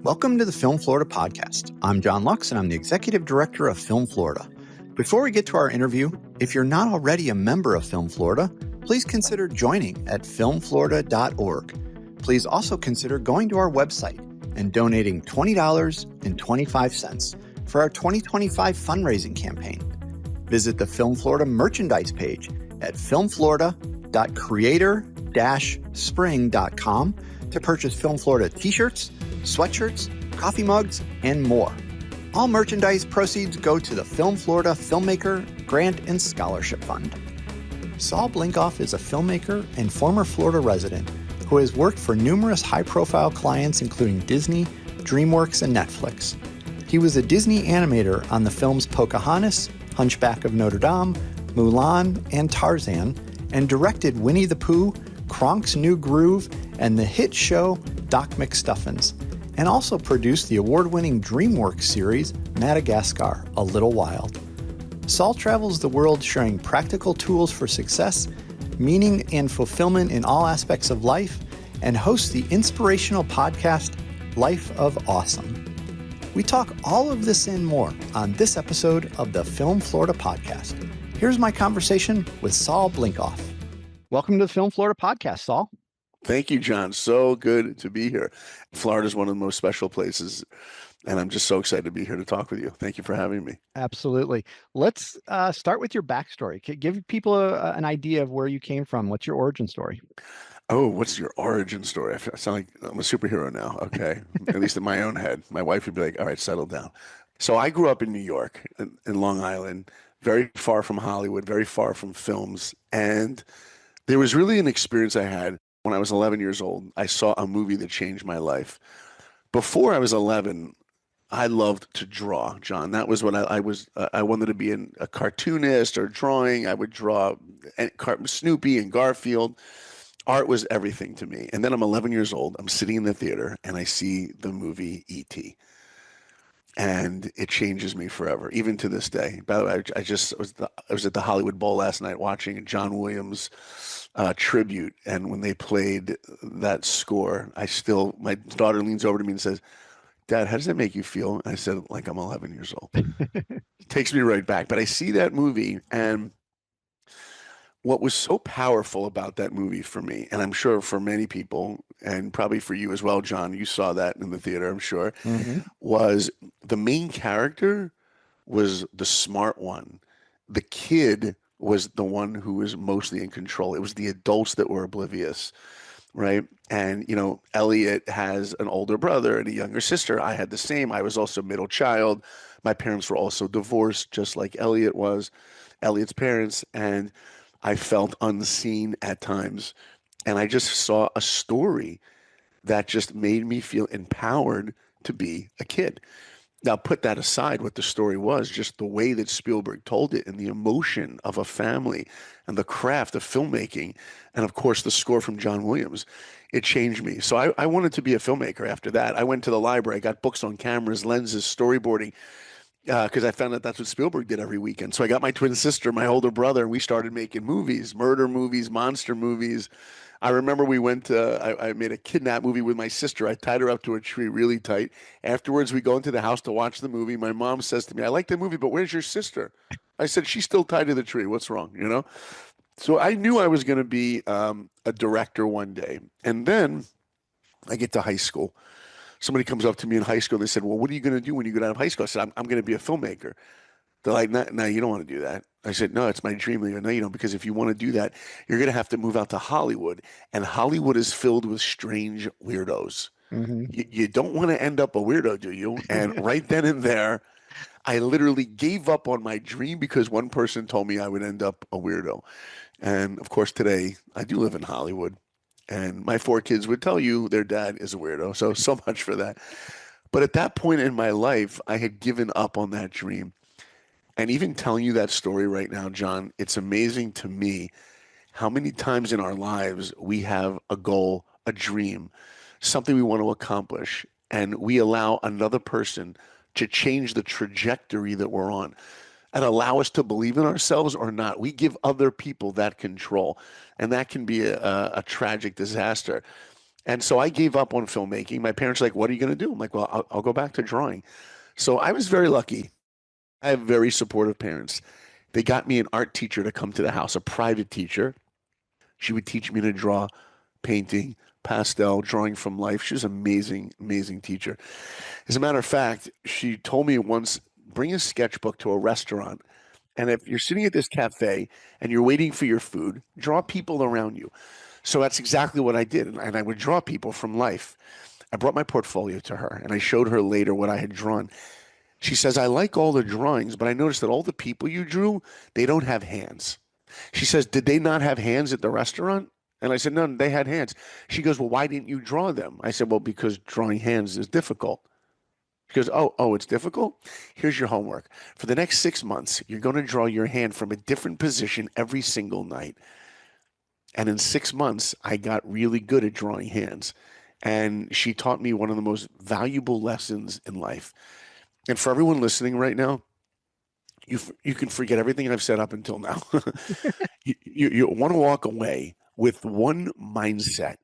Welcome to the Film Florida podcast. I'm John Lux, and I'm the Executive Director of Film Florida. Before we get to our interview, if you're not already a member of Film Florida, please consider joining at filmflorida.org. Please also consider going to our website and donating $20.25 for our 2025 fundraising campaign. Visit the Film Florida merchandise page at filmflorida.creator-spring.com to purchase Film Florida t-shirts, sweatshirts, coffee mugs, and more. All merchandise proceeds go to the Film Florida Filmmaker Grant and Scholarship Fund. Saul Blinkoff is a filmmaker and former Florida resident who has worked for numerous high-profile clients including Disney, DreamWorks, and Netflix. He was a Disney Animator on the films Pocahontas, Hunchback of Notre Dame, Mulan, and Tarzan, and directed Winnie the Pooh, Kronk's New Groove, and the hit show Doc McStuffins, and also produced the award-winning DreamWorks series Madagascar, A Little Wild. Saul travels the world sharing practical tools for success, meaning and fulfillment in all aspects of life, and hosts the inspirational podcast Life of Awesome. We talk all of this and more on this episode of the Film Florida podcast. Here's my conversation with Saul Blinkoff. Welcome to the Film Florida podcast, Saul. Thank you, John. So good to be here. Florida is one of the most special places, and I'm just so excited to be here to talk with you. Thank you for having me. Absolutely. Let's start with your backstory. Give people an idea of where you came from. What's your origin story? Oh, what's your origin story? I sound like I'm a superhero now. Okay. At least in my own head. My wife would be like, all right, settle down. So I grew up in New York, in Long Island, very far from Hollywood, very far from films. And there was really an experience I had when I was 11 years old. I saw a movie that changed my life. Before I was 11, I loved to draw, John. That was what I was. I wanted to be a cartoonist or drawing. I would draw Snoopy and Garfield. Art was everything to me. And then I'm 11 years old. I'm sitting in the theater and I see the movie E.T. And it changes me forever, even to this day. By the way, I was at the Hollywood Bowl last night watching John Williams' tribute. And when they played that score, my daughter leans over to me and says, "Dad, how does that make you feel?" And I said, like I'm 11 years old. It takes me right back. But I see that movie, and what was so powerful about that movie for me, and I'm sure for many people, and probably for you as well, John, you saw that in the theater, I'm sure, was the main character was the smart one. The kid was the one who was mostly in control. It was the adults that were oblivious, right? And, Elliot has an older brother and a younger sister. I had the same. I was also middle child. My parents were also divorced, just like Elliot was, Elliot's parents. And I felt unseen at times. And I just saw a story that just made me feel empowered to be a kid. Now, put that aside, what the story was, just the way that Spielberg told it and the emotion of a family and the craft of filmmaking. And of course, the score from John Williams, it changed me. So I wanted to be a filmmaker after that. I went to the library, got books on cameras, lenses, storyboarding, because I found out that's what Spielberg did every weekend. So I got my twin sister, my older brother, and we started making movies, murder movies, monster movies. I remember we went I made a kidnap movie with my sister. I tied her up to a tree really tight. Afterwards, we go into the house to watch the movie. My mom says to me, "I like the movie, but where's your sister?" I said, "She's still tied to the tree. What's wrong?" So I knew I was going to be a director one day. And then I get to high school. Somebody comes up to me in high school and they said, "Well, what are you going to do when you get out of high school?" I said, I'm going to be a filmmaker. They're like, "No, you don't want to do that." I said, "No, it's my dream." They go, "No, you don't, because if you want to do that, you're going to have to move out to Hollywood. And Hollywood is filled with strange weirdos. You don't want to end up a weirdo, do you?" And right then and there, I literally gave up on my dream because one person told me I would end up a weirdo. And of course, today, I do live in Hollywood. And my 4 kids would tell you their dad is a weirdo. So much for that. But at that point in my life, I had given up on that dream. And even telling you that story right now, John, it's amazing to me how many times in our lives we have a goal, a dream, something we want to accomplish, and we allow another person to change the trajectory that we're on and allow us to believe in ourselves or not. We give other people that control, and that can be a tragic disaster. And so I gave up on filmmaking. My parents were like, what are you going to do? I'm like, well, I'll go back to drawing. So I was very lucky. I have very supportive parents. They got me an art teacher to come to the house, a private teacher. She would teach me to draw, painting, pastel, drawing from life. She was an amazing, amazing teacher. As a matter of fact, she told me once, bring a sketchbook to a restaurant. And if you're sitting at this cafe and you're waiting for your food, draw people around you. So that's exactly what I did. And I would draw people from life. I brought my portfolio to her and I showed her later what I had drawn. She says, I like all the drawings, but I noticed that all the people you drew, they don't have hands. She says, did they not have hands at the restaurant? And I said, no, they had hands. She goes, well, why didn't you draw them? I said, well, because drawing hands is difficult. She goes, oh, it's difficult? Here's your homework. For the next 6 months, you're going to draw your hand from a different position every single night. And in 6 months, I got really good at drawing hands. And she taught me one of the most valuable lessons in life. And for everyone listening right now, you can forget everything I've said up until now. You want to walk away with one mindset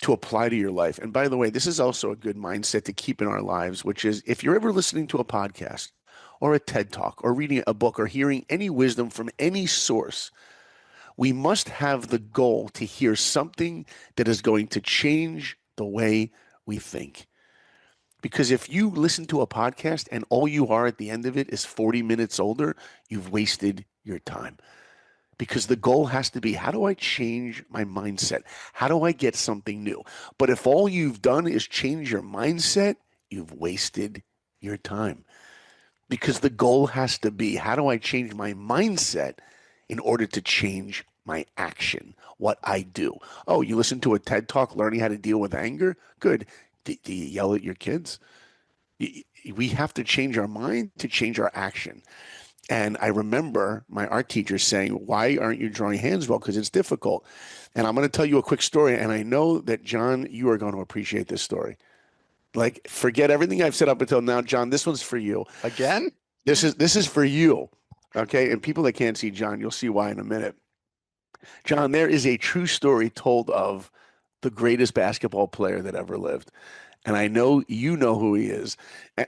to apply to your life. And by the way, this is also a good mindset to keep in our lives, which is if you're ever listening to a podcast or a TED Talk or reading a book or hearing any wisdom from any source, we must have the goal to hear something that is going to change the way we think. Because if you listen to a podcast and all you are at the end of it is 40 minutes older, you've wasted your time. Because the goal has to be, how do I change my mindset? How do I get something new? But if all you've done is change your mindset, you've wasted your time. Because the goal has to be, how do I change my mindset in order to change my action, what I do? Oh, you listen to a TED Talk learning how to deal with anger? Good. Do you yell at your kids? We have to change our mind to change our action. And I remember my art teacher saying, why aren't you drawing hands well? Because it's difficult. And I'm going to tell you a quick story. And I know that, John, you are going to appreciate this story. Like, forget everything I've said up until now. John, this one's for you. Again? This is for you. Okay. And people that can't see John, you'll see why in a minute. John, there is a true story told of the greatest basketball player that ever lived. And I know you know who he is. And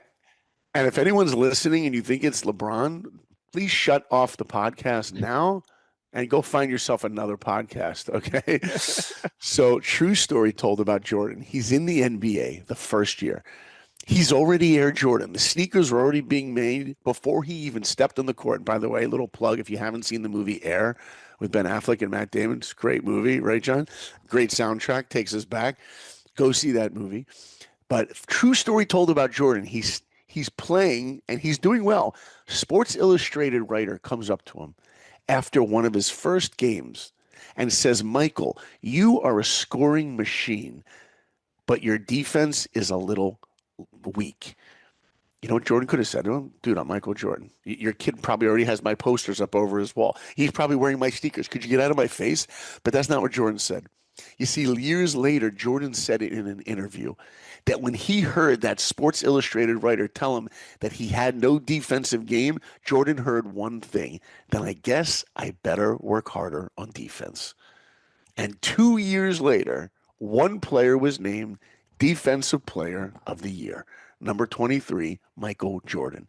if anyone's listening and you think it's LeBron, please shut off the podcast now and go find yourself another podcast, okay? So, true story told about Jordan. He's in the NBA the first year. He's already Air Jordan. The sneakers were already being made before he even stepped on the court. And by the way, little plug, if you haven't seen the movie Air with Ben Affleck and Matt Damon, it's a great movie, right, John? Great soundtrack, takes us back. Go see that movie. But true story told about Jordan. He's playing and he's doing well. Sports Illustrated writer comes up to him after one of his first games and says, Michael, you are a scoring machine, but your defense is a little weak. You know what Jordan could have said to him? Dude, I'm Michael Jordan. Your kid probably already has my posters up over his wall. He's probably wearing my sneakers. Could you get out of my face? But that's not what Jordan said. You see, years later, Jordan said it in an interview that when he heard that Sports Illustrated writer tell him that he had no defensive game, Jordan heard one thing. Then I guess I better work harder on defense. And 2 years later, one player was named Defensive Player of the Year, number 23, Michael Jordan.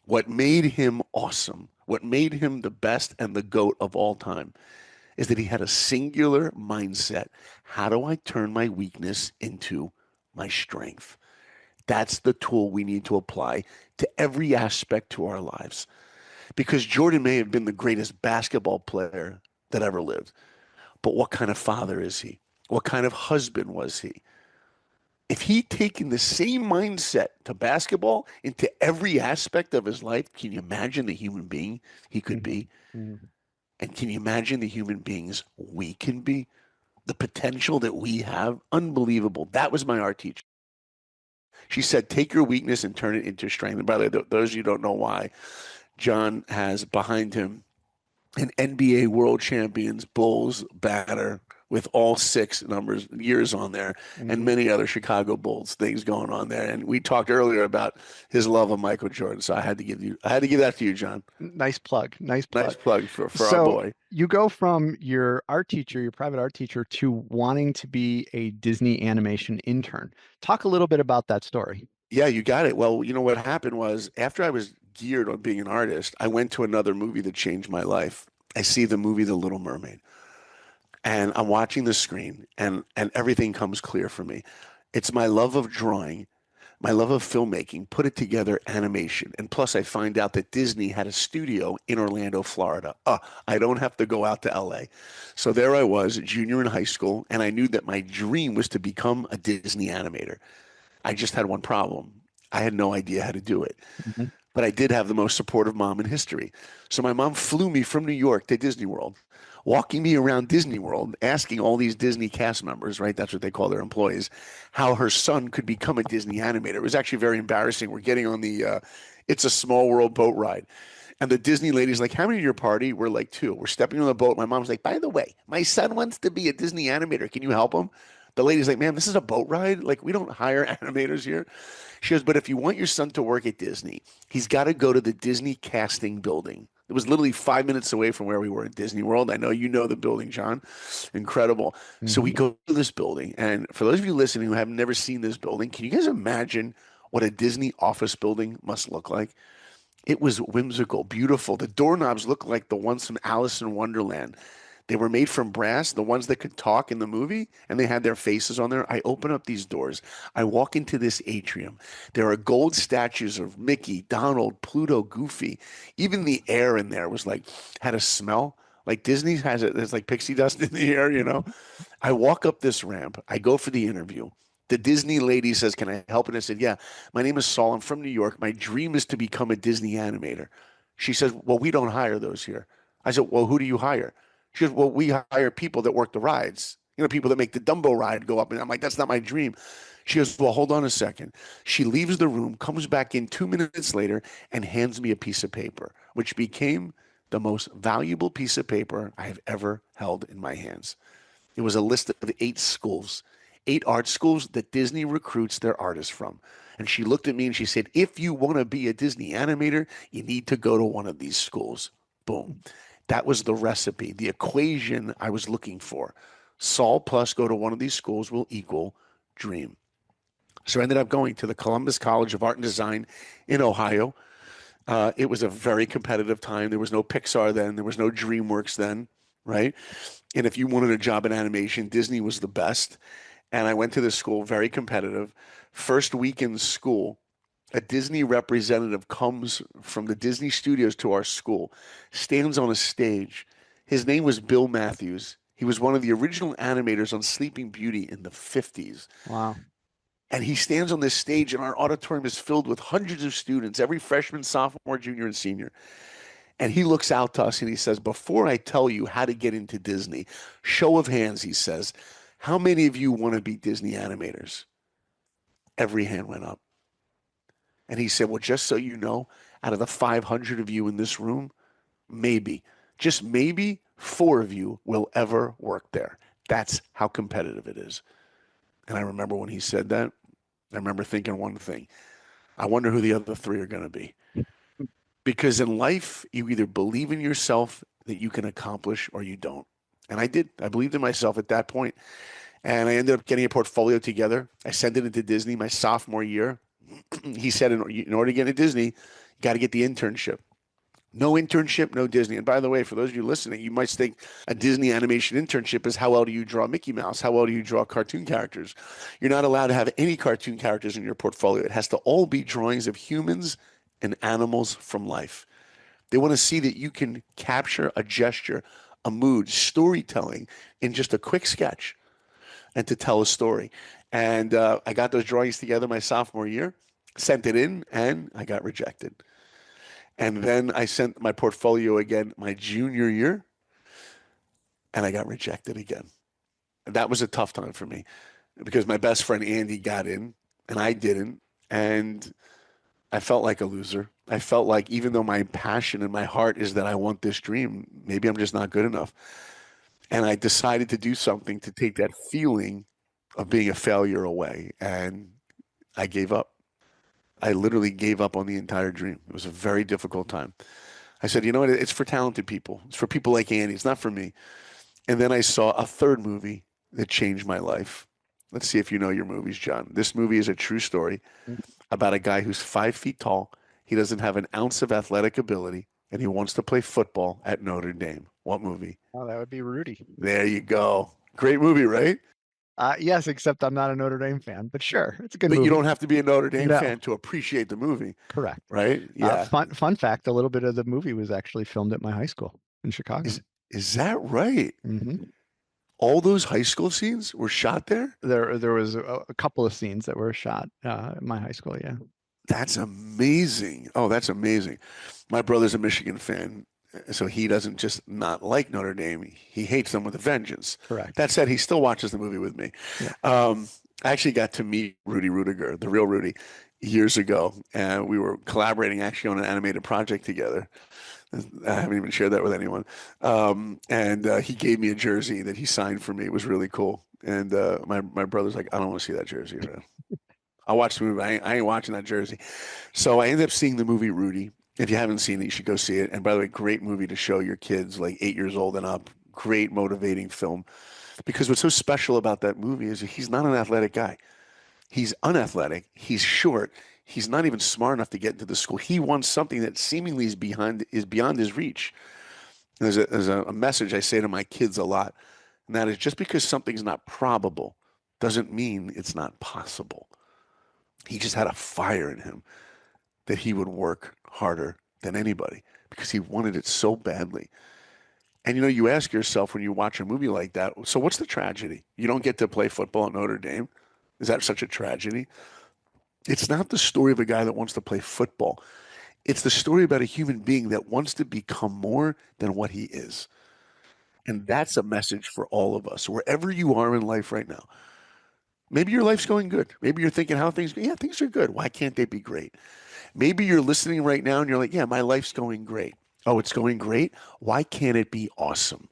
What made him awesome, what made him the best and the GOAT of all time, is that he had a singular mindset. How do I turn my weakness into my strength? That's the tool we need to apply to every aspect to our lives. Because Jordan may have been the greatest basketball player that ever lived, but what kind of father is he? What kind of husband was he? If he'd taken the same mindset to basketball into every aspect of his life, can you imagine the human being he could be? Mm-hmm. And can you imagine the human beings we can be? The potential that we have? Unbelievable. That was my art teacher. She said, take your weakness and turn it into strength. And by the way, those of you who don't know why, John has behind him an NBA world champions Bulls banner with all 6 years on there, and many other Chicago Bulls things going on there. And we talked earlier about his love of Michael Jordan, so I had to give that to you, John. Nice plug. Nice Nice plug. plug for our So boy. you go from your art teacher, your private art teacher, to wanting to be a Disney animation intern. Talk a little bit about that story. Yeah, you got it. Well, you know what happened was after I was geared on being an artist, I went to another movie that changed my life. I see the movie The Little Mermaid, and I'm watching the screen, and everything comes clear for me. It's my love of drawing, my love of filmmaking, put it together animation. And plus, I find out that Disney had a studio in Orlando, Florida. I don't have to go out to LA. So there I was, a junior in high school, and I knew that my dream was to become a Disney animator. I just had one problem. I had no idea how to do it. Mhm. But I did have the most supportive mom in history. So my mom flew me from New York to Disney World, walking me around Disney World, asking all these Disney cast members, right? That's what they call their employees, how her son could become a Disney animator. It was actually very embarrassing. We're getting on the It's a Small World boat ride. And the Disney lady's like, how many of your party? We're like 2. We're stepping on the boat. My mom's like, by the way, my son wants to be a Disney animator. Can you help him? The lady's like, ma'am, this is a boat ride. Like, we don't hire animators here. She goes, but if you want your son to work at Disney, he's got to go to the Disney casting building. It was literally 5 minutes away from where we were at Disney World. I know you know the building, John. Incredible. So we Mhm. go to this building. And for those of you listening who have never seen this building, can you guys imagine what a Disney office building must look like? It was whimsical, beautiful. The doorknobs looked like the ones from Alice in Wonderland. They were made from brass, the ones that could talk in the movie, and they had their faces on there. I open up these doors. I walk into this atrium. There are gold statues of Mickey, Donald, Pluto, Goofy. Even the air in there was like, had a smell. Like Disney has it, there's like pixie dust in the air, you know? I walk up this ramp. I go for the interview. The Disney lady says, can I help? And I said, yeah, my name is Saul. I'm from New York. My dream is to become a Disney animator. She says, well, we don't hire those here. I said, well, who do you hire? She goes, well, we hire people that work the rides. You know, people that make the Dumbo ride go up. And I'm like, that's not my dream. She goes, well, hold on a second. She leaves the room, comes back in 2 minutes later, and hands me a piece of paper, which became the most valuable piece of paper I have ever held in my hands. It was a list of 8 schools, 8 art schools that Disney recruits their artists from. And she looked at me and she said, if you want to be a Disney animator, you need to go to one of these schools. Boom. That was the recipe, the equation I was looking for. Saul plus go to one of these schools will equal dream. So I ended up going to the Columbus College of Art and Design in Ohio. It was a very competitive time. There was no Pixar then. There was no DreamWorks then, right? And if you wanted a job in animation, Disney was the best. And I went to this school, very competitive. First week in school, a Disney representative comes from the Disney studios to our school, stands on a stage. His name was Bill Matthews. He was one of the original animators on Sleeping Beauty in the 50s. Wow. And he stands on this stage, and our auditorium is filled with hundreds of students, every freshman, sophomore, junior, and senior. And he looks out to us and he says, before I tell you how to get into Disney, show of hands, he says, how many of you want to be Disney animators? Every hand went up. And he said, well, just so you know, out of the 500 of you in this room, maybe, just maybe 4 of you will ever work there. That's how competitive it is. And I remember when he said that, I remember thinking one thing. I wonder who the other 3 are going to be. Because in life, you either believe in yourself that you can accomplish or you don't. And I did. I believed in myself at that point. And I ended up getting a portfolio together. I sent it into Disney my sophomore year. He said, in order to get into Disney, you got to get the internship. No internship, no Disney. And by the way, for those of you listening, you might think a Disney animation internship is how well do you draw Mickey Mouse? How well do you draw cartoon characters? You're not allowed to have any cartoon characters in your portfolio. It has to all be drawings of humans and animals from life. They want to see that you can capture a gesture, a mood, storytelling in just a quick sketch and to tell a story. And I got those drawings together my sophomore year, sent it in, and I got rejected. And then I sent my portfolio again my junior year, and I got rejected again. And that was a tough time for me because my best friend Andy got in, and I didn't. And I felt like a loser. I felt like even though my passion and my heart is that I want this dream, maybe I'm just not good enough. And I decided to do something to take that feeling of being a failure away. And I gave up. I literally gave up on the entire dream. It was a very difficult time. I said, you know what? It's for talented people. It's for people like Andy. It's not for me. And then I saw a third movie that changed my life. Let's see if you know your movies, John. This movie is a true story about a guy who's 5 feet tall. He doesn't have an ounce of athletic ability, and he wants to play football at Notre Dame. What movie? Oh, that would be Rudy. There you go. Great movie, right? Yes, except I'm not a Notre Dame fan, but sure, it's a good But you movie. don't have to be a Notre Dame No, fan to appreciate the movie, correct. right? Yeah. Fun fact: a little bit of the movie was actually filmed at my high school in Chicago. Is that right? Hmm. All those high school scenes were shot there? There was a couple of scenes that were shot at my high school. Yeah. That's amazing. Oh, that's amazing. My brother's a Michigan fan, so he doesn't just not like Notre Dame. He hates them with a vengeance. Correct. That said, he still watches the movie with me. Yeah. I actually got to meet Rudy Rudiger, the real Rudy, years ago, and we were collaborating actually on an animated project together. I haven't even shared that with anyone. And he gave me a jersey that he signed for me. It was really cool. And my brother's like, I don't want to see that jersey. I'll watch the movie. I ain't watching that jersey. So I ended up seeing the movie Rudy. If you haven't seen it, you should go see it. And by the way, great movie to show your kids like 8 years old and up. Great motivating film. Because what's so special about that movie is he's not an athletic guy. He's unathletic. He's short. He's not even smart enough to get into the school. He wants something that seemingly is beyond his reach. And there's a message I say to my kids a lot, and that is just because something's not probable doesn't mean it's not possible. He just had a fire in him that he would work harder than anybody because he wanted it so badly. And you ask yourself when you watch a movie like that, so what's the tragedy? You don't get to play football at Notre Dame? Is that such a tragedy? It's not the story of a guy that wants to play football. It's the story about a human being that wants to become more than what he is. And that's a message for all of us, wherever you are in life right now. Maybe your life's going good. Maybe you're thinking how things, yeah, things are good. Why can't they be great? Maybe you're listening right now and you're like, yeah, my life's going great. Oh, it's going great. Why can't it be awesome?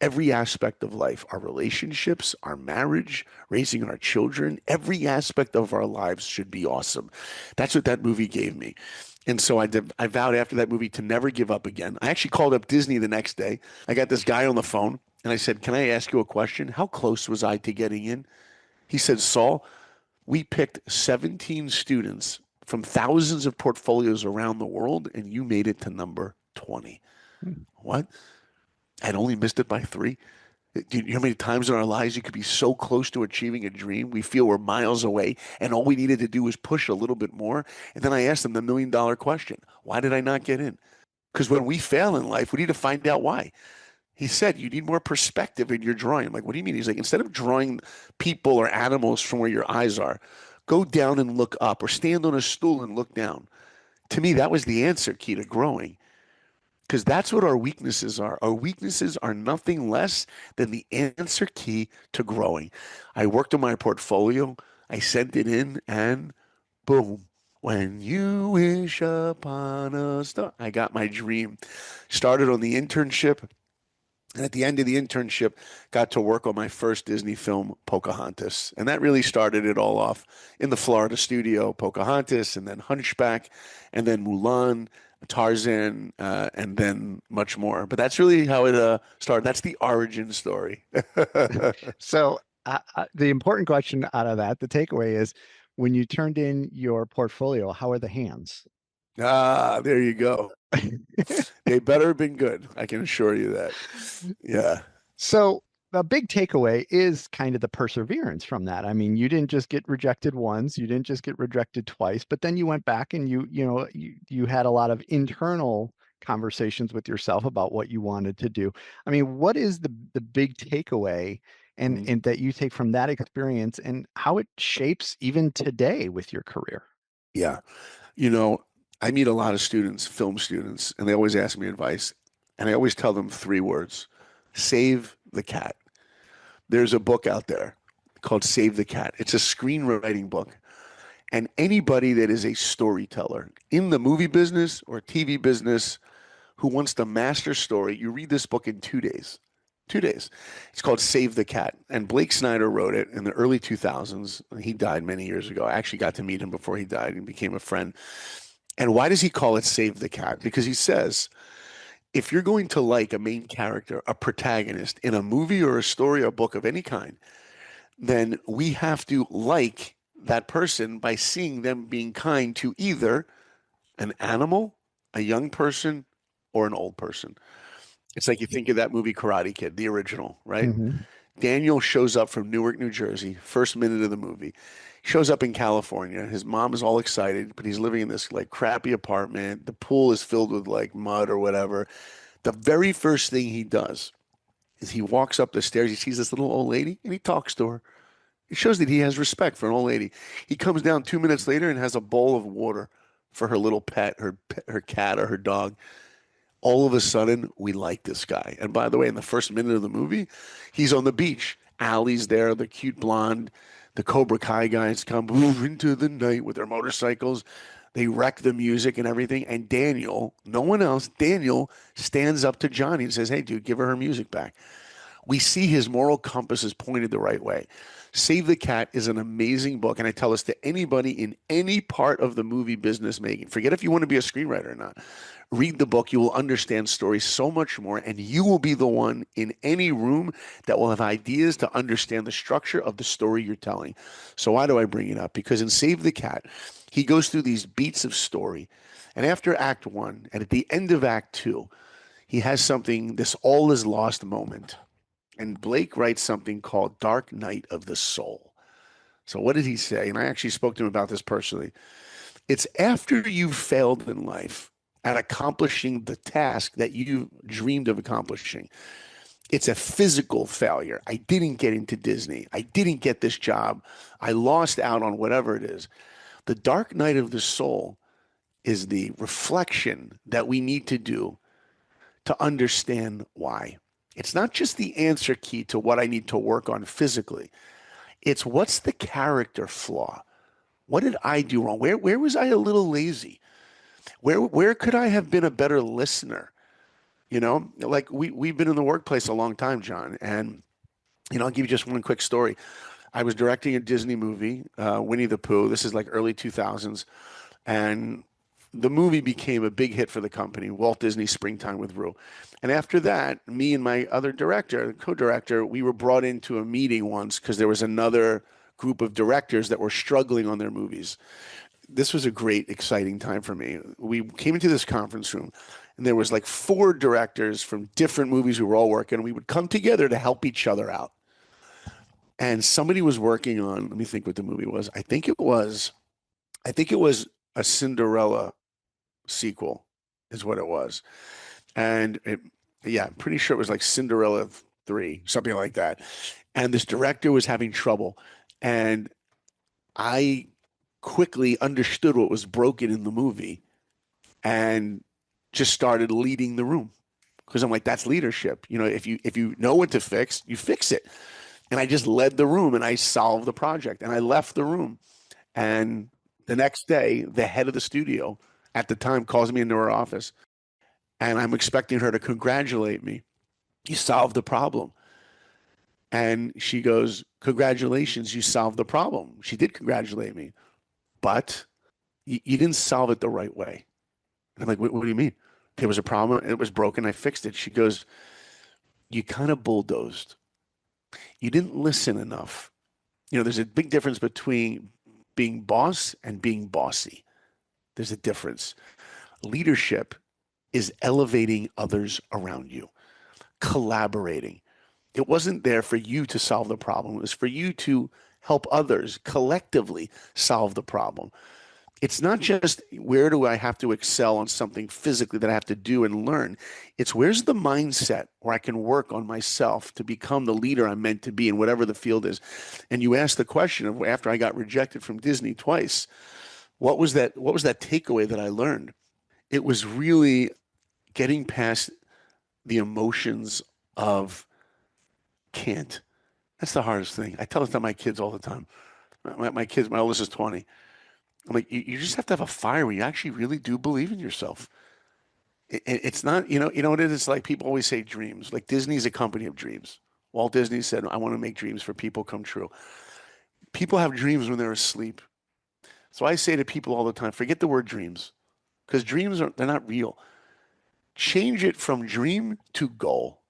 Every aspect of life, our relationships, our marriage, raising our children, every aspect of our lives should be awesome. That's what that movie gave me. And so I vowed after that movie to never give up again. I actually called up Disney the next day. I got this guy on the phone and I said, can I ask you a question? How close was I to getting in? He said, Saul, we picked 17 students from thousands of portfolios around the world and you made it to number 20. What? I'd only missed it by 3. Do you know how many times in our lives you could be so close to achieving a dream? We feel we're miles away, and all we needed to do was push a little bit more. And then I asked him the $1,000,000 question. Why did I not get in? Because when we fail in life, we need to find out why. He said, you need more perspective in your drawing. I'm like, what do you mean? He's like, instead of drawing people or animals from where your eyes are, go down and look up or stand on a stool and look down. To me, that was the answer key to growing. Because that's what our weaknesses are. Our weaknesses are nothing less than the answer key to growing. I worked on my portfolio. I sent it in and boom. When you wish upon a star, I got my dream. Started on the internship. And at the end of the internship, got to work on my first Disney film, Pocahontas. And that really started it all off in the Florida studio, Pocahontas, and then Hunchback, and then Mulan, Tarzan, and then much more. But that's really how it started. That's the origin story. So the important question out of that, the takeaway is, when you turned in your portfolio, how are the hands? There you go. They better have been good. I can assure you that. Yeah. So the big takeaway is kind of the perseverance from that. I mean, you didn't just get rejected once, you didn't just get rejected twice, but then you went back and you had a lot of internal conversations with yourself about what you wanted to do. I mean, what is the big takeaway and that you take from that experience and how it shapes even today with your career? Yeah. I meet a lot of students, film students, and they always ask me advice. And I always tell them 3 words: save the cat. There's a book out there called Save the Cat. It's a screenwriting book. And anybody that is a storyteller in the movie business or TV business who wants to master story, you read this book in 2 days. 2 days. It's called Save the Cat. And Blake Snyder wrote it in the early 2000s. He died many years ago. I actually got to meet him before he died and became a friend. And why does he call it Save the Cat? Because he says, if you're going to like a main character, a protagonist in a movie or a story or book of any kind, then we have to like that person by seeing them being kind to either an animal, a young person, or an old person. It's like you think of that movie Karate Kid, the original, right? Mm-hmm. Daniel shows up from Newark, New Jersey, first minute of the movie. He shows up in California. His mom is all excited, but he's living in this like crappy apartment. The pool is filled with like mud or whatever. The very first thing he does is he walks up the stairs. He sees this little old lady and he talks to her. It shows that he has respect for an old lady. He comes down 2 minutes later and has a bowl of water for her little pet, her cat or her dog. All of a sudden, we like this guy. And by the way, in the first minute of the movie, he's on the beach. Allie's there, the cute blonde. The Cobra Kai guys come into the night with their motorcycles. They wreck the music and everything. And Daniel, no one else, Daniel stands up to Johnny and says, hey, dude, give her music back. We see his moral compass is pointed the right way. Save the Cat is an amazing book, and I tell this to anybody in any part of the movie business making. Forget if you want to be a screenwriter or not. Read the book. You will understand stories so much more, and you will be the one in any room that will have ideas to understand the structure of the story you're telling. So why do I bring it up? Because in Save the Cat, he goes through these beats of story, and after Act 1, and at the end of Act 2, he has something, this all is lost moment. And Blake writes something called Dark Night of the Soul. So what did he say? And I actually spoke to him about this personally. It's after you've failed in life at accomplishing the task that you dreamed of accomplishing. It's a physical failure. I didn't get into Disney. I didn't get this job. I lost out on whatever it is. The dark night of the soul is the reflection that we need to do to understand why. It's not just the answer key to what I need to work on physically. It's what's the character flaw? What did I do wrong? Where was I a little lazy? Where could I have been a better listener? You know, like we've been in the workplace a long time, John. And, you know, I'll give you just one quick story. I was directing a Disney movie, Winnie the Pooh. This is like early 2000s. And the movie became a big hit for the company, Walt Disney Springtime with Rue. And after that, me and my other director, co-director, we were brought into a meeting once because there was another group of directors that were struggling on their movies. This was a great, exciting time for me. We came into this conference room, and there was like 4 directors from different movies who were all working, and we would come together to help each other out. And somebody was working on, let me think what the movie was. I think it was a Cinderella sequel is what it was. And yeah, I'm pretty sure it was like Cinderella 3, something like that. And this director was having trouble. And I quickly understood what was broken in the movie and just started leading the room. Because I'm like, that's leadership. You know, if you know what to fix, you fix it. And I just led the room and I solved the project. And I left the room. And the next day, the head of the studio at the time calls me into her office. And I'm expecting her to congratulate me. You solved the problem. And she goes, congratulations, you solved the problem. She did congratulate me, but you didn't solve it the right way. And I'm like, what do you mean? There was a problem, it was broken, I fixed it. She goes, you kind of bulldozed. You didn't listen enough. You know, there's a big difference between being boss and being bossy. There's a difference. Leadership is elevating others around you, collaborating. It wasn't there for you to solve the problem. It was for you to help others collectively solve the problem. It's not just where do I have to excel on something physically that I have to do and learn. It's where's the mindset where I can work on myself to become the leader I'm meant to be in whatever the field is. And you asked the question of after I got rejected from Disney twice, what was that takeaway that I learned? It was really getting past the emotions of can't. That's the hardest thing. I tell it to my kids all the time. My kids, my oldest is 20. I'm like, you just have to have a fire where you actually really do believe in yourself. It's not, you know what it is? Like people always say dreams. Like Disney's a company of dreams. Walt Disney said, I want to make dreams for people come true. People have dreams when they're asleep. So I say to people all the time, forget the word dreams because they're not real. Change it from dream to goal.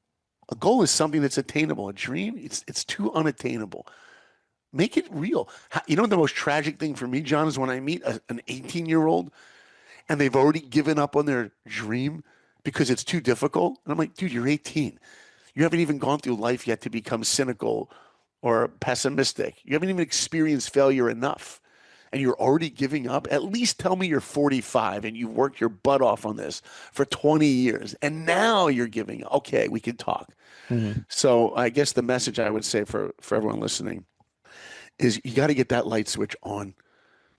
A goal is something that's attainable. A dream, it's too unattainable. Make it real. You know, the most tragic thing for me, John, is when I meet an 18-year-old and they've already given up on their dream because it's too difficult. And I'm like, dude, you're 18. You haven't even gone through life yet to become cynical or pessimistic. You haven't even experienced failure enough. And you're already giving up. At least tell me you're 45 and you've worked your butt off on this for 20 years. And now you're giving up. Okay, we can talk. Mm-hmm. So I guess the message I would say for everyone listening is you got to get that light switch on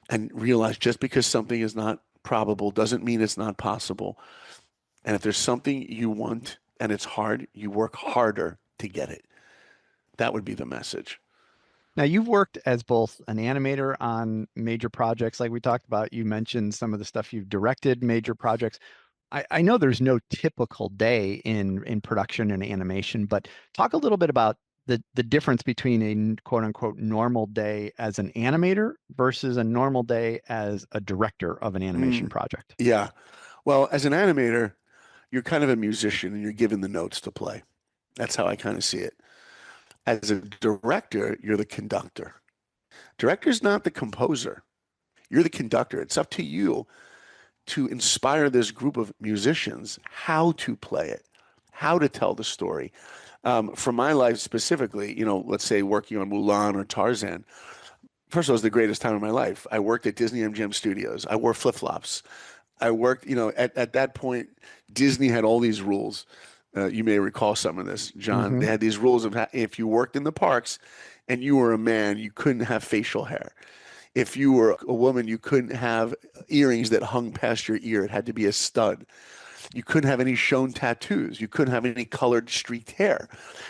and realize just because something is not probable doesn't mean it's not possible. And if there's something you want and it's hard, you work harder to get it. That would be the message. Now, you've worked as both an animator on major projects like we talked about. You mentioned some of the stuff you've directed, major projects. I know there's no typical day in production and animation, but talk a little bit about the difference between a quote unquote normal day as an animator versus a normal day as a director of an animation project. Yeah. Well, as an animator, you're kind of a musician and you're given the notes to play. That's how I kind of see it. As a director, you're the conductor. Director's not the composer. You're the conductor. It's up to you to inspire this group of musicians how to play it, how to tell the story. For my life specifically, let's say working on Mulan or Tarzan, first of all, it was the greatest time of my life. I worked at Disney MGM Studios. I wore flip-flops. I worked, at that point, Disney had all these rules. You may recall some of this, John. They had these rules of if you worked in the parks and you were a man, you couldn't have facial hair. If you were a woman, you couldn't have earrings that hung past your ear. It had to be a stud. You couldn't have any shown tattoos. You couldn't have any colored streaked hair.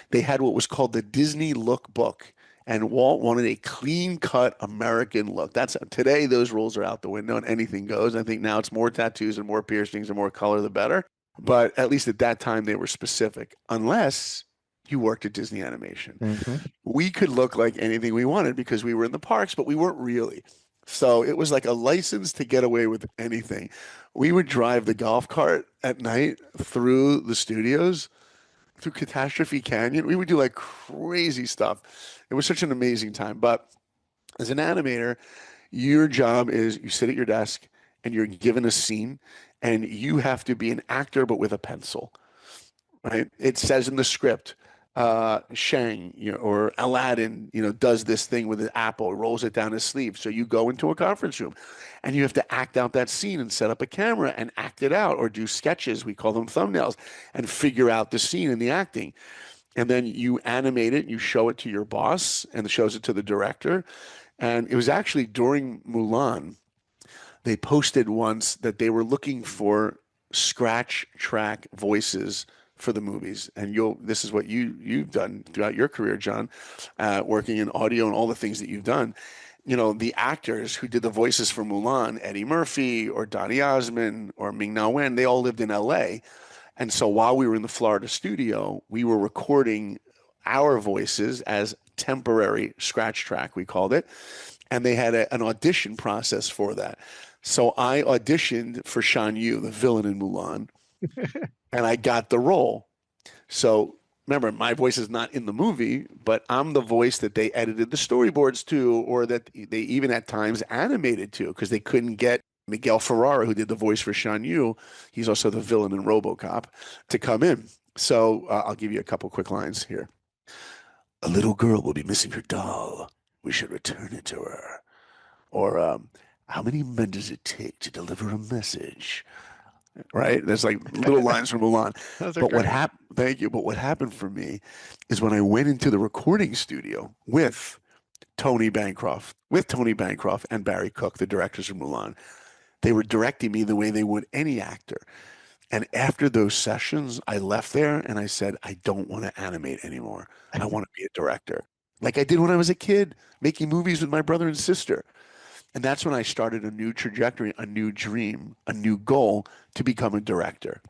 They had what was called the Disney Look Book. And Walt wanted a clean-cut American look. Today, those rules are out the window and anything goes. I think now it's more tattoos and more piercings and more color, the better. But at least at that time, they were specific, unless you worked at Disney Animation. We could look like anything we wanted because we were in the parks, but we weren't really. So it was like a license to get away with anything. We would drive the golf cart at night through the studios, through Catastrophe Canyon. We would do like crazy stuff. It was such an amazing time. But as an animator, your job is you sit at your desk and you're given a scene and you have to be an actor, but with a pencil, right? It says in the script, Shang, or Aladdin, does this thing with an apple, rolls it down his sleeve. So you go into a conference room and you have to act out that scene and set up a camera and act it out or do sketches. We call them thumbnails and figure out the scene and the acting. And then you animate it, you show it to your boss and shows it to the director. And it was actually during Mulan, they posted once that they were looking for scratch track voices for the movies. And this is what you've done throughout your career, John, working in audio and all the things that you've done. The actors who did the voices for Mulan, Eddie Murphy or Donny Osmond or Ming-Na Wen, they all lived in LA. And so while we were in the Florida studio, we were recording our voices as temporary scratch track, we called it. And they had an audition process for that. So I auditioned for Shan Yu, the villain in Mulan, and I got the role. So remember, my voice is not in the movie, but I'm the voice that they edited the storyboards to, or that they even at times animated to, because they couldn't get Miguel Ferrara, who did the voice for Shan Yu. He's also the villain in RoboCop, to come in. So I'll give you a couple quick lines here. A little girl will be missing her doll. We should return it to her. Or how many men does it take to deliver a message? Right? There's like little lines from Mulan. But what happened? Thank you. But what happened for me is when I went into the recording studio with Tony Bancroft and Barry Cook, the directors of Mulan, they were directing me the way they would any actor. And after those sessions, I left there and I said, I don't want to animate anymore. I want to be a director, like I did when I was a kid, making movies with my brother and sister. And that's when I started a new trajectory, a new dream, a new goal to become a director.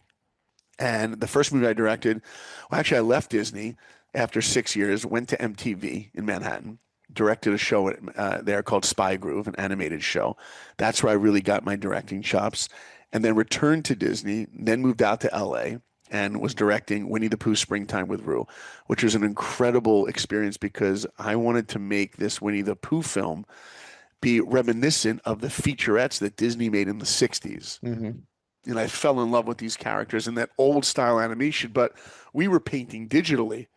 And the first movie I directed, well, actually, I left Disney after 6 years, went to MTV in Manhattan, directed a show there called Spy Groove, an animated show. That's where I really got my directing chops. And then returned to Disney, then moved out to LA and was directing Winnie the Pooh Springtime with Rue, which was an incredible experience because I wanted to make this Winnie the Pooh film be reminiscent of the featurettes that Disney made in the 60s. Mm-hmm. And I fell in love with these characters and that old style animation, but we were painting digitally.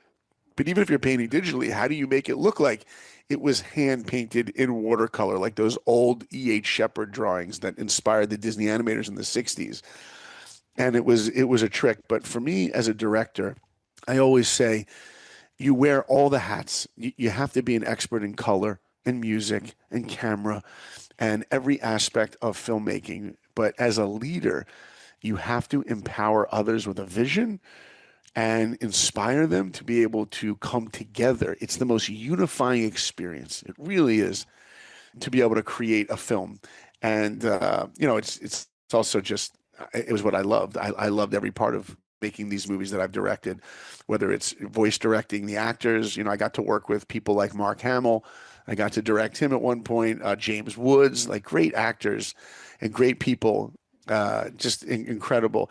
But even if you're painting digitally, how do you make it look like it was hand painted in watercolor, like those old E.H. Shepard drawings that inspired the Disney animators in the 60s? And it was a trick. But for me as a director, I always say you wear all the hats. You have to be an expert in color and music and camera and every aspect of filmmaking. But as a leader, you have to empower others with a vision and inspire them to be able to come together. It's the most unifying experience. It really is, to be able to create a film. And it's also just, it was what I loved. I loved every part of making these movies that I've directed, whether it's voice directing the actors. I got to work with people like Mark Hamill. I got to direct him at one point, James Woods, like great actors and great people, just incredible.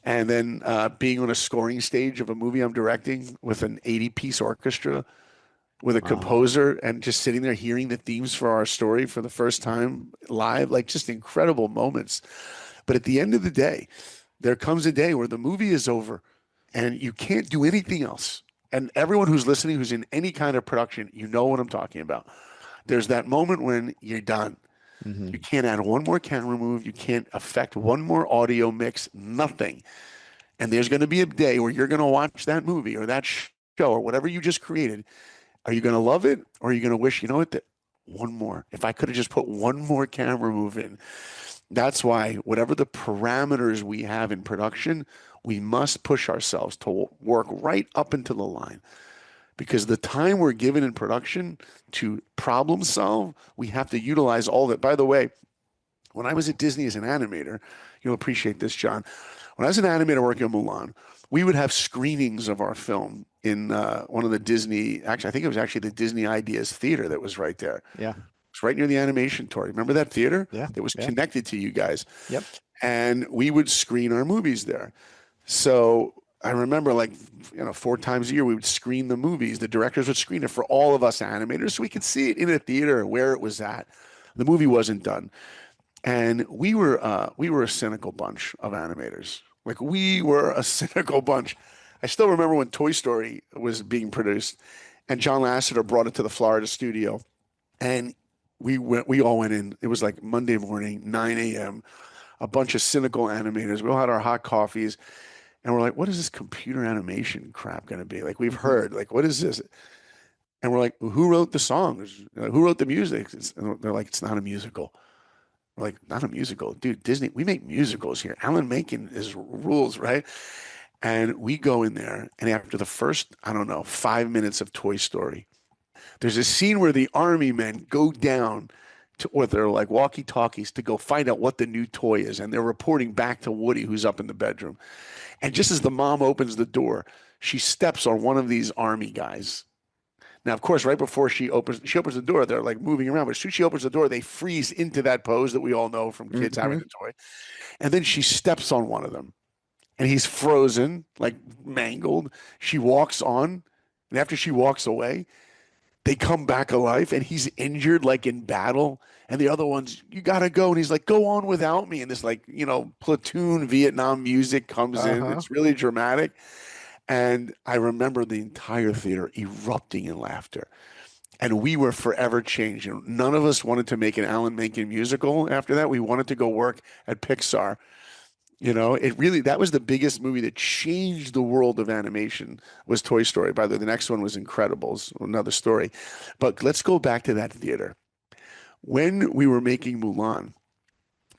And then being on a scoring stage of a movie I'm directing with an 80-piece orchestra, with a composer, and just sitting there hearing the themes for our story for the first time live, like just incredible moments. But at the end of the day, there comes a day where the movie is over and you can't do anything else. And everyone who's listening, who's in any kind of production, you know what I'm talking about. There's that moment when you're done. Mm-hmm. You can't add one more camera move. You can't affect one more audio mix, nothing. And there's going to be a day where you're going to watch that movie or that show or whatever you just created. Are you going to love it, or are you going to wish, that one more, if I could have just put one more camera move in? That's why whatever the parameters we have in production, we must push ourselves to work right up into the line. Because the time we're given in production to problem solve, we have to utilize all that. By the way, when I was at Disney as an animator, you'll appreciate this, John. When I was an animator working on Mulan, we would have screenings of our film in one of the Disney, actually, I think it was actually the Disney Ideas Theater that was right there. Yeah. It's right near the animation tour. Remember that theater? Yeah. It was connected to you guys. Yep. And we would screen our movies there. So I remember 4 times a year, we would screen the movies. The directors would screen it for all of us animators so we could see it in a theater where it was at. The movie wasn't done. And we were a cynical bunch of animators. Like, we were a cynical bunch. I still remember when Toy Story was being produced and John Lasseter brought it to the Florida studio, and we all went in. It was like Monday morning, 9 a.m., a bunch of cynical animators. We all had our hot coffees, and we're like, what is this computer animation crap going to be? Like, we've heard, like, what is this? And we're like, who wrote the songs? Who wrote the music? And they're like, it's not a musical. We're like, not a musical. Dude, Disney, we make musicals here. Alan Menken is rules, right? And we go in there, and after the first, 5 minutes of Toy Story, there's a scene where the army men go down with their like walkie-talkies to go find out what the new toy is, and they're reporting back to Woody, who's up in the bedroom. And just as the mom opens the door, she steps on one of these army guys. Now, of course, right before she opens the door, they're like moving around. But as soon as she opens the door, they freeze into that pose that we all know from kids having the toy. And then she steps on one of them, and he's frozen, like mangled. She walks on, and after she walks away, they come back alive, and he's injured, like in battle. And the other ones, you got to go. And he's like, go on without me. And this platoon Vietnam music comes in. It's really dramatic. And I remember the entire theater erupting in laughter. And we were forever changed. None of us wanted to make an Alan Menken musical after that. We wanted to go work at Pixar. That was the biggest movie that changed the world of animation, was Toy Story. By the way, the next one was Incredibles, another story. But let's go back to that theater. When we were making Mulan,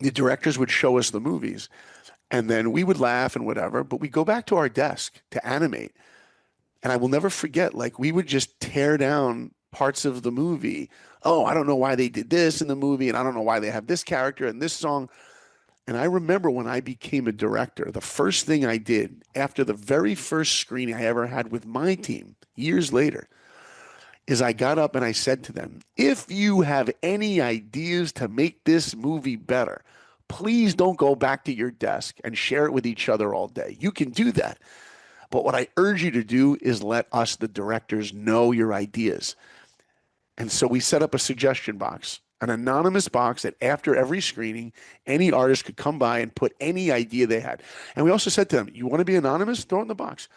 the directors would show us the movies, and then we would laugh and whatever, but we go back to our desk to animate. And I will never forget, we would just tear down parts of the movie. Oh, I don't know why they did this in the movie, and I don't know why they have this character and this song. And I remember when I became a director, the first thing I did after the very first screening I ever had with my team years later is I got up and I said to them, if you have any ideas to make this movie better, please don't go back to your desk and share it with each other all day. You can do that. But what I urge you to do is let us, the directors, know your ideas. And so we set up a suggestion box, an anonymous box that after every screening, any artist could come by and put any idea they had. And we also said to them, you want to be anonymous? Throw it in the box.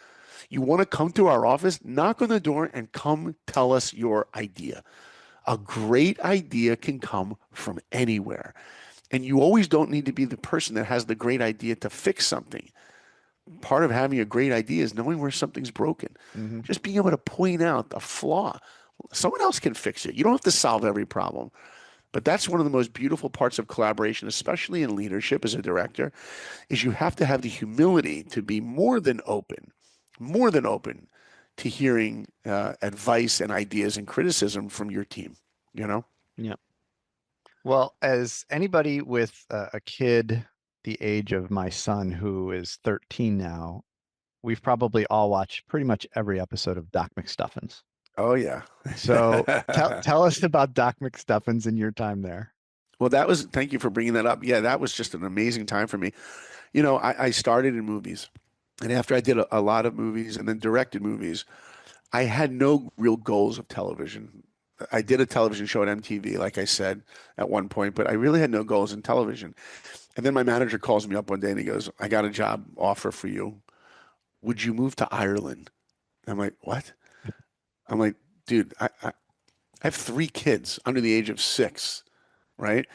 You want to come to our office? Knock on the door and come tell us your idea. A great idea can come from anywhere. And you always don't need to be the person that has the great idea to fix something. Part of having a great idea is knowing where something's broken. Mm-hmm. Just being able to point out a flaw. Someone else can fix it. You don't have to solve every problem. But that's one of the most beautiful parts of collaboration, especially in leadership as a director, is you have to have the humility to be more than open to hearing advice and ideas and criticism from your team, you know? Yeah. Well, as anybody with a kid the age of my son, who is 13 now, we've probably all watched pretty much every episode of Doc McStuffins. Oh, yeah. So tell us about Doc McStuffins in your time there. Well, thank you for bringing that up. Yeah, that was just an amazing time for me. You know, I started in movies, and after I did a lot of movies and then directed movies, I had no real goals of television. I did a television show at MTV, like I said at one point, but I really had no goals in television. And then my manager calls me up one day and he goes, I got a job offer for you. Would you move to Ireland? I'm like, what? I'm like, dude, I have 3 kids under the age of 6, right?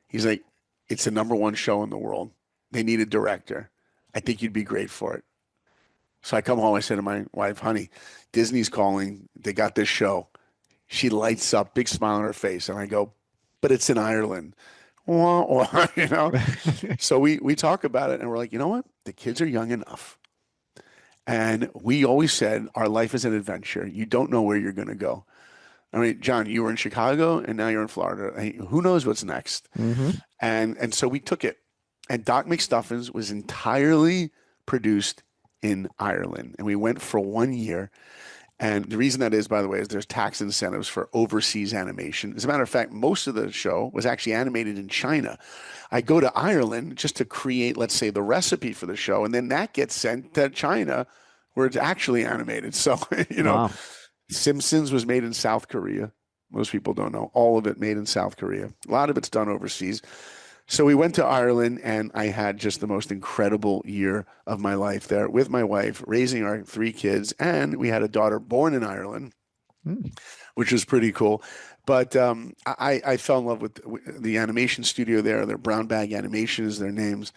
He's like, it's the #1 show in the world. They need a director. I think you'd be great for it. So I come home, I say to my wife, honey, Disney's calling. They got this show. She lights up, big smile on her face. And I go, but it's in Ireland. Wah, wah, you know? So we talk about it and we're like, you know what? The kids are young enough. And we always said our life is an adventure. You don't know where you're going to go. I mean, John, you were in Chicago and now you're in Florida. I mean, who knows what's next? Mm-hmm. And so we took it. And Doc McStuffins was entirely produced in Ireland. And we went for 1 year. And the reason that is, by the way, is there's tax incentives for overseas animation. As a matter of fact, most of the show was actually animated in China. I go to Ireland just to create, let's say, the recipe for the show, and then that gets sent to China where it's actually animated. So, you know, Wow. Simpsons was made in South Korea. Most people don't know. All of it made in South Korea. A lot of it's done overseas. So we went to Ireland, and I had just the most incredible year of my life there with my wife, raising our 3 kids, and we had a daughter born in Ireland, which was pretty cool. But I fell in love with the animation studio there. Their Brown Bag Animation is their names.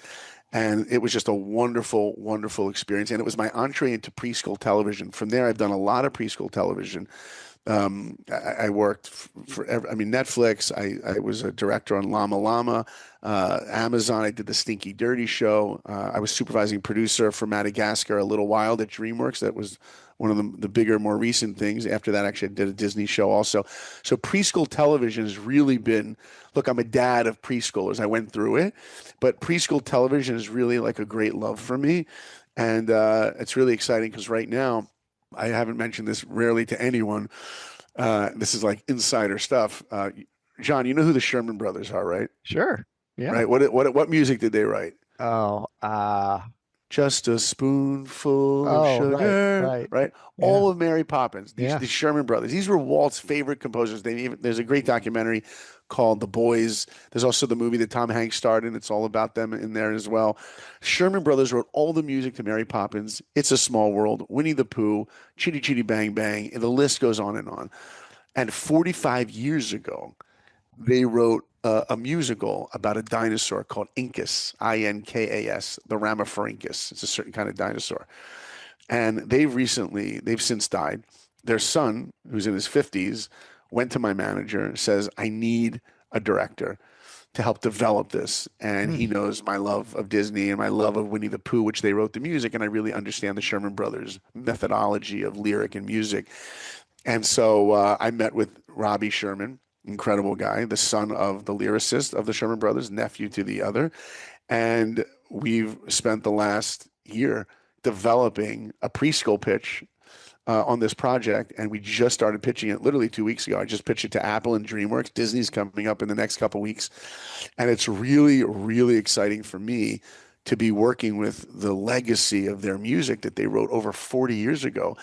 And it was just a wonderful, wonderful experience. And it was my entree into preschool television. From there, I've done a lot of preschool television. I worked for Netflix. I was a director on Llama Llama, Amazon. I did the Stinky Dirty Show. I was supervising producer for Madagascar a little while at DreamWorks. That was one of the bigger, more recent things. After that, actually, I did a Disney show also. So preschool television has really been, look, I'm a dad of preschoolers. I went through it, but preschool television is really like a great love for me. And it's really exciting because right now, I haven't mentioned this rarely to anyone. This is like insider stuff. John, you know who the Sherman Brothers are, right? Sure. Yeah. Right. What music did they write? Oh, Just a spoonful of oh, sugar, right? Yeah. All of Mary Poppins. These Yeah. the Sherman Brothers. These were Walt's favorite composers. There's a great documentary called The Boys. There's also the movie that Tom Hanks starred in. It's all about them in there as well. Sherman Brothers wrote all the music to Mary Poppins, It's a Small World, Winnie the Pooh, Chitty Chitty Bang Bang, and the list goes on and on. And 45 years ago, they wrote a musical about a dinosaur called Inkas, Inkas, the Rhamphorhynchus. It's a certain kind of dinosaur. And they've since died. Their son, who's in his 50s, went to my manager, says, I need a director to help develop this. And he knows my love of Disney and my love of Winnie the Pooh, which they wrote the music. And I really understand the Sherman Brothers methodology of lyric and music. And so I met with Robbie Sherman, incredible guy, the son of the lyricist of the Sherman Brothers, nephew to the other. And we've spent the last year developing a preschool pitch on this project, and we just started pitching it literally 2 weeks ago. I just pitched it to Apple and DreamWorks. Disney's coming up in the next couple of weeks, and it's really, really exciting for me to be working with the legacy of their music that they wrote over 40 years ago,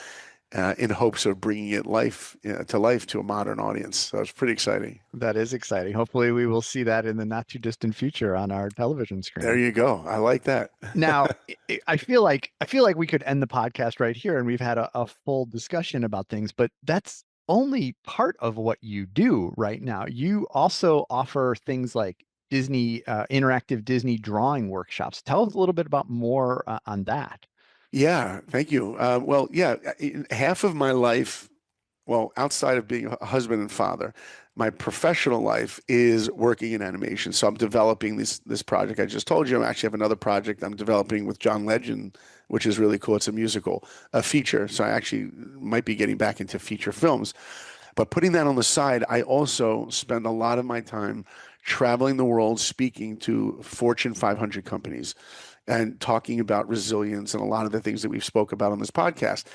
in hopes of bringing it to life to a modern audience. So it's pretty exciting. That is exciting. Hopefully, we will see that in the not too distant future on our television There screen. you go. I like that. Now, I feel like we could end the podcast right here, and we've had a full discussion about things, but that's only part of what you do right now. You also offer things like Disney interactive Disney drawing workshops. Tell us a little bit about more on that. Yeah, thank you. Well, yeah, half of my life, well, outside of being a husband and father, my professional life is working in animation. So I'm developing this project. I just told you I actually have another project I'm developing with John Legend, which is really cool. It's a musical, a feature. So I actually might be getting back into feature films. But putting that on the side, I also spend a lot of my time traveling the world speaking to Fortune 500 companies and talking about resilience and a lot of the things that we've spoke about on this podcast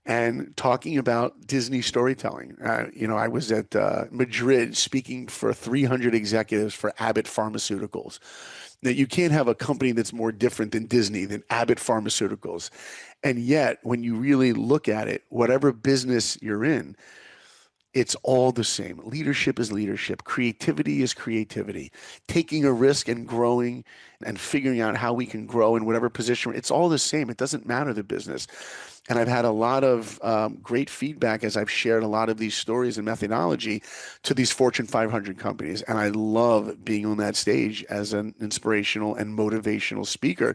and talking about Disney storytelling. I was at Madrid speaking for 300 executives for Abbott Pharmaceuticals. Now, you can't have a company that's more different than Disney, than Abbott Pharmaceuticals. And yet, when you really look at it, whatever business you're in, it's all the same. Leadership is leadership. Creativity is creativity. Taking a risk and growing and figuring out how we can grow in whatever position. It's all the same. It doesn't matter the business. And I've had a lot of great feedback as I've shared a lot of these stories and methodology to these Fortune 500 companies. And I love being on that stage as an inspirational and motivational speaker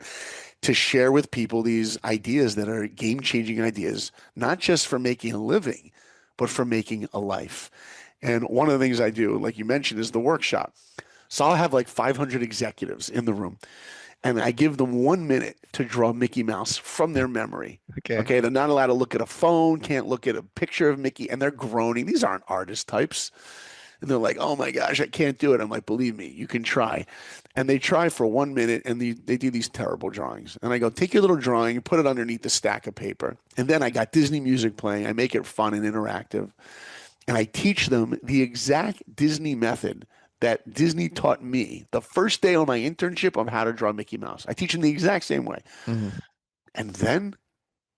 to share with people these ideas that are game-changing ideas, not just for making a living, but for making a life. And one of the things I do, like you mentioned, is the workshop. So I'll have like 500 executives in the room, and I give them 1 minute to draw Mickey Mouse from their memory. Okay. Okay, they're not allowed to look at a phone, can't look at a picture of Mickey, and they're groaning. These aren't artist types. And they're like, oh my gosh, I can't do it. I'm like, believe me, you can try. And they try for 1 minute, and they do these terrible drawings. And I go, take your little drawing and put it underneath the stack of paper. And then I got Disney music playing. I make it fun and interactive. And I teach them the exact Disney method that Disney taught me the first day on my internship on how to draw Mickey Mouse. I teach them the exact same way. Mhm. And then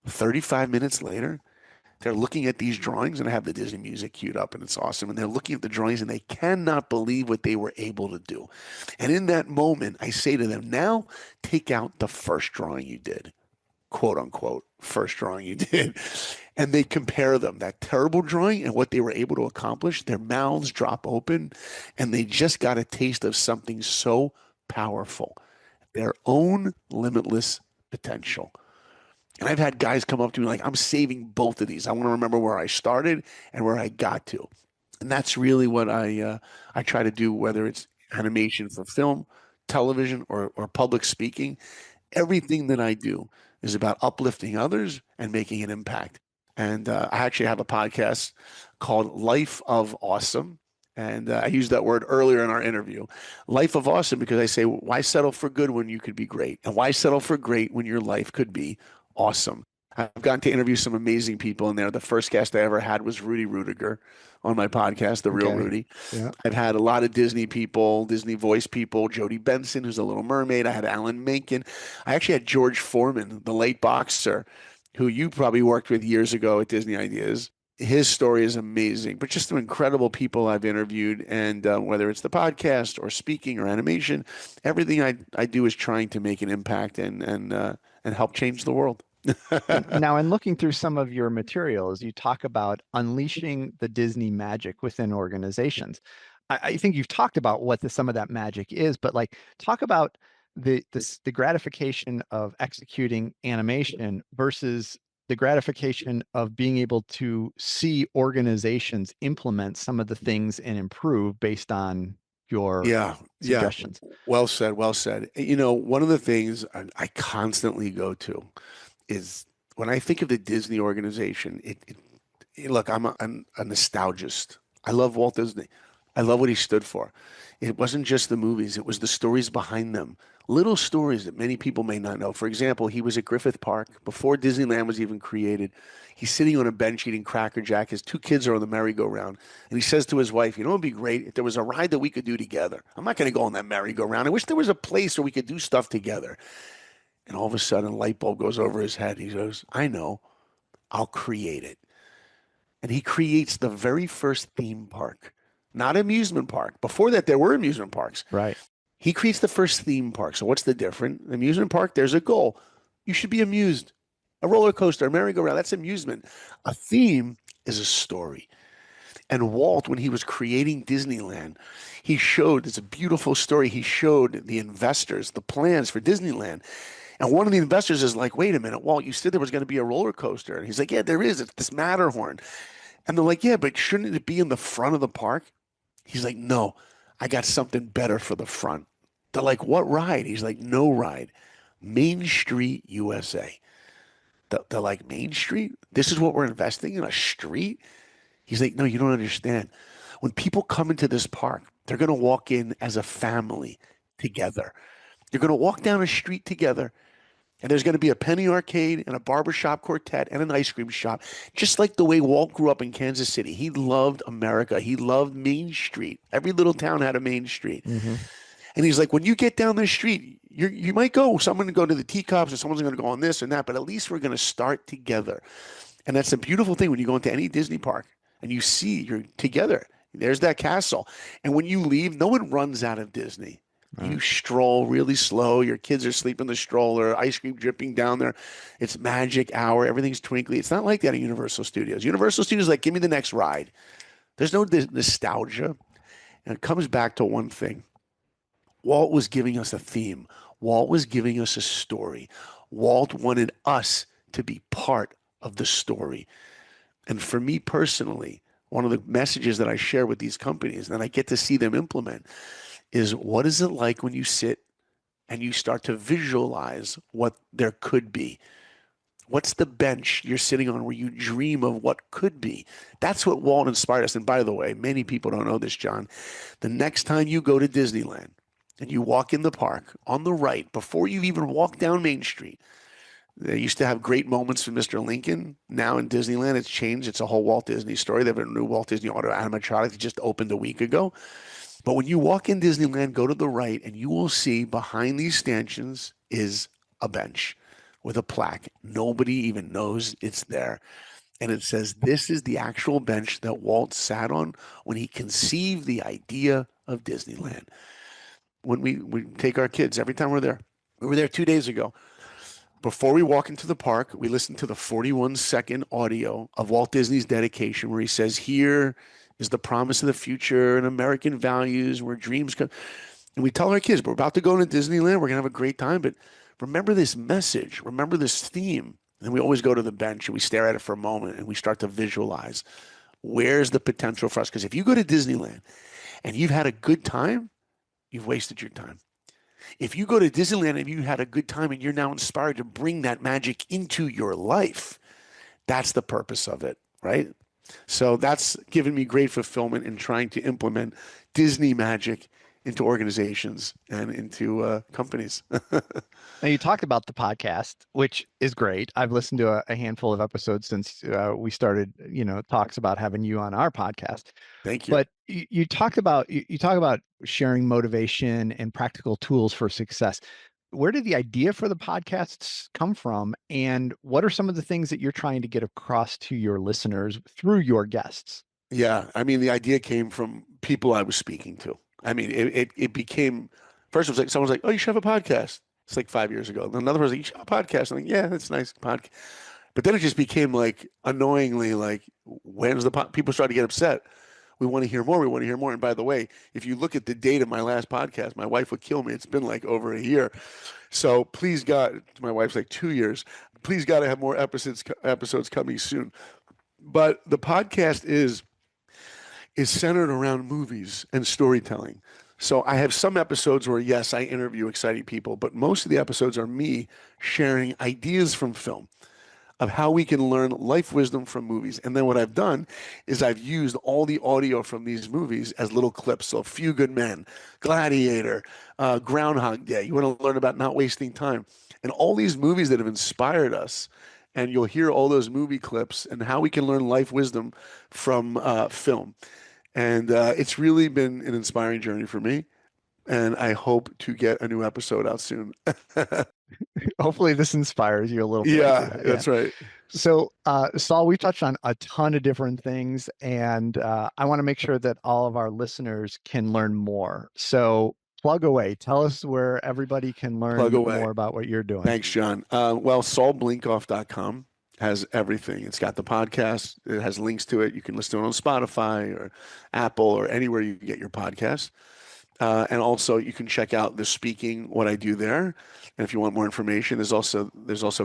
35 minutes later, they're looking at these drawings, and I have the Disney music queued up, and it's awesome. And they're looking at the drawings, and they cannot believe what they were able to do. And in that moment, I say to them, now take out the first drawing you did, quote unquote, first drawing you did. And they compare them, that terrible drawing and what they were able to accomplish. Their mouths drop open, and they just got a taste of something so powerful, their own limitless potential. And I've had guys come up to me like, I'm saving both of these. I want to remember where I started and where I got to. And that's really what I try to do, whether it's animation for film, television, or public speaking. Everything that I do is about uplifting others and making an impact. And I actually have a podcast called Life of Awesome. And I used that word earlier in our interview. Life of Awesome, because I say, why settle for good when you could be great? And why settle for great when your life could be awesome? I've gotten to interview some amazing people in there. The first guest I ever had was Rudy Rudiger on my podcast, The Real Okay. Rudy. Yeah. I've had a lot of Disney people, Disney voice people, Jodie Benson, who's a Little Mermaid. I had Alan Menken. I actually had George Foreman, the late boxer, who you probably worked with years ago at Disney Ideas. His story is amazing, but just some incredible people I've interviewed. And whether it's the podcast or speaking or animation, everything I do is trying to make an impact and help change the world. Now, in looking through some of your materials, you talk about unleashing the Disney magic within organizations. I think you've talked about what some of that magic is, but like talk about the gratification of executing animation versus the gratification of being able to see organizations implement some of the things and improve based on your Yeah, yeah. suggestions. Well said, well said. One of the things I constantly go to is when I think of the Disney organization, look, I'm a nostalgist. I love Walt Disney, I love what he stood for. It wasn't just the movies, it was the stories behind them. Little stories that many people may not know. For example, he was at Griffith Park before Disneyland was even created. He's sitting on a bench eating Cracker Jack. His two kids are on the merry-go-round. And he says to his wife, you know, it'd be great if there was a ride that we could do together. I'm not going to go on that merry-go-round. I wish there was a place where we could do stuff together. And all of a sudden, a light bulb goes over his head. He goes, I know, I'll create it. And he creates the very first theme park, not amusement park. Before that, there were amusement parks. Right. He creates the first theme park. So what's the difference? Amusement park, there's a goal. You should be amused. A roller coaster, a merry-go-round, that's amusement. A theme is a story. And Walt, when he was creating Disneyland, he showed, it's a beautiful story, he showed the investors the plans for Disneyland. And one of the investors is like, wait a minute, Walt, you said there was going to be a roller coaster. And he's like, yeah, there is. It's this Matterhorn. And they're like, yeah, but shouldn't it be in the front of the park? He's like, no, I got something better for the front. They're like, what ride? He's like, no ride. Main Street, USA. They're like, Main Street? This is what we're investing in, a street? He's like, no, you don't understand. When people come into this park, they're going to walk in as a family together. You're going to walk down a street together, and there's going to be a penny arcade and a barbershop quartet and an ice cream shop, just like the way Walt grew up in Kansas City. He loved America. He loved Main Street. Every little town had a Main Street. Mm-hmm. And he's like, when you get down the street, you might go, someone to go to the teacups or someone's going to go on this and that, but at least we're going to start together. And that's a beautiful thing when you go into any Disney park and you see you're together. There's that castle. And when you leave, no one runs out of Disney. Right. You stroll really slow. Your kids are sleeping in the stroller, ice cream dripping down there. It's magic hour. Everything's twinkly. It's not like that at Universal Studios. Universal Studios is like, give me the next ride. There's no nostalgia. And it comes back to one thing. Walt was giving us a theme. Walt was giving us a story. Walt wanted us to be part of the story. And for me personally, one of the messages that I share with these companies and I get to see them implement is, what is it like when you sit and you start to visualize what there could be? What's the bench you're sitting on where you dream of what could be? That's what Walt inspired us. And by the way, many people don't know this, John. The next time you go to Disneyland and you walk in the park on the right, before you even walk down Main Street, they used to have great moments with Mr. Lincoln. Now in Disneyland, it's changed. It's a whole Walt Disney story. They have a new Walt Disney Auto animatronic that just opened a week ago. But when you walk in Disneyland, go to the right, and you will see behind these stanchions is a bench with a plaque. Nobody even knows it's there. And it says, this is the actual bench that Walt sat on when he conceived the idea of Disneyland. When we take our kids, every time we're there, we were there 2 days ago. Before we walk into the park, we listen to the 41-second audio of Walt Disney's dedication where he says, here is the promise of the future and American values where dreams come. And we tell our kids, we're about to go to Disneyland. We're going to have a great time. But remember this message. Remember this theme. And we always go to the bench and we stare at it for a moment and we start to visualize where's the potential for us. Because if you go to Disneyland and you've had a good time, you've wasted your time. If you go to Disneyland and you had a good time and you're now inspired to bring that magic into your life, that's the purpose of it, right? So that's given me great fulfillment in trying to implement Disney magic into organizations and into companies. Now, you talked about the podcast, which is great. I've listened to a handful of episodes since we started, talks about having you on our podcast. Thank you. But you talk about sharing motivation and practical tools for success. Where did the idea for the podcasts come from? And what are some of the things that you're trying to get across to your listeners through your guests? Yeah, I mean, the idea came from people I was speaking to. I mean, it became, first it was like, someone's like, oh, you should have a podcast. It's like 5 years ago. And another person, you should have a podcast. I'm like, yeah, that's nice. Podcast. But then it just became like, annoyingly, like, when's the people started to get upset. We want to hear more. We want to hear more. And by the way, if you look at the date of my last podcast, my wife would kill me. It's been like over a year. So please God, my wife's like 2 years. Please God, I have more episodes coming soon. But the podcast is centered around movies and storytelling. So I have some episodes where, yes, I interview exciting people, but most of the episodes are me sharing ideas from film. of how we can learn life wisdom from movies. And then what I've done is I've used all the audio from these movies as little clips. So A Few Good Men, Gladiator, Groundhog Day. You want to learn about not wasting time. And all these movies that have inspired us. And you'll hear all those movie clips and how we can learn life wisdom from film. And it's really been an inspiring journey for me. And I hope to get a new episode out soon. Hopefully this inspires you a little bit. Yeah, that's right. So, Saul, we touched on a ton of different things, and I want to make sure that all of our listeners can learn more. So plug away. Tell us where everybody can learn more about what you're doing. Thanks, John. Well, SaulBlinkoff.com has everything. It's got the podcast. It has links to it. You can listen to it on Spotify or Apple or anywhere you get your podcast. And also you can check out the speaking, what I do there. And if you want more information, there's also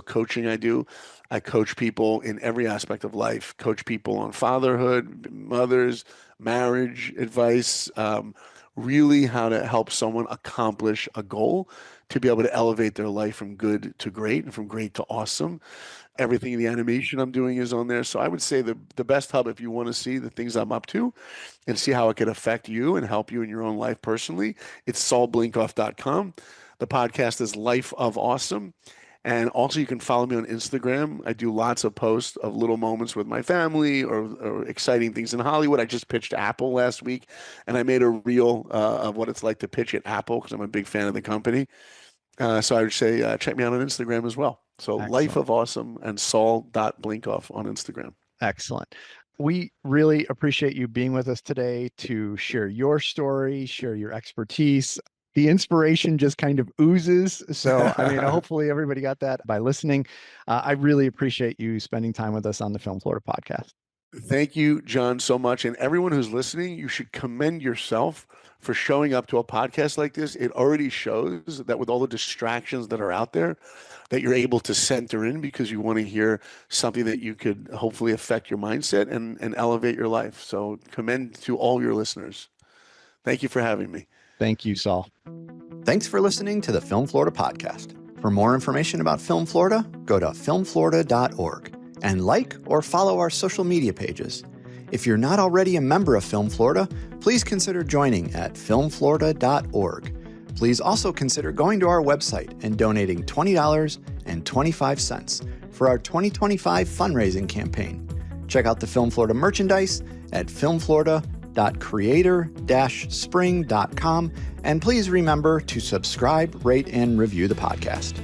coaching I do. I coach people in every aspect of life, coach people on fatherhood, mothers, marriage advice, really how to help someone accomplish a goal to be able to elevate their life from good to great and from great to awesome. Everything in the animation I'm doing is on there. So I would say the best hub, if you want to see the things I'm up to and see how it could affect you and help you in your own life personally, it's saulblinkoff.com. The podcast is Life of Awesome. And also you can follow me on Instagram. I do lots of posts of little moments with my family or exciting things in Hollywood. I just pitched Apple last week, and I made a reel of what it's like to pitch at Apple because I'm a big fan of the company. So I would say check me out on Instagram as well. So Excellent. Life of Awesome and Saul.Blinkoff on Instagram. Excellent. We really appreciate you being with us today to share your story, share your expertise. The inspiration just kind of oozes. So, I mean, hopefully everybody got that by listening. I really appreciate you spending time with us on the Film Florida podcast. Thank you, John, so much. And everyone who's listening, you should commend yourself for showing up to a podcast like this. It already shows that with all the distractions that are out there, that you're able to center in because you want to hear something that you could hopefully affect your mindset and elevate your life. So commend to all your listeners. Thank you for having me. Thank you, Saul. Thanks for listening to the Film Florida podcast. For more information about Film Florida, go to filmflorida.org and like or follow our social media pages. If you're not already a member of Film Florida, please consider joining at filmflorida.org. Please also consider going to our website and donating $20.25 for our 2025 fundraising campaign. Check out the Film Florida merchandise at filmflorida.creator-spring.com, and please remember to subscribe, rate, and review the podcast.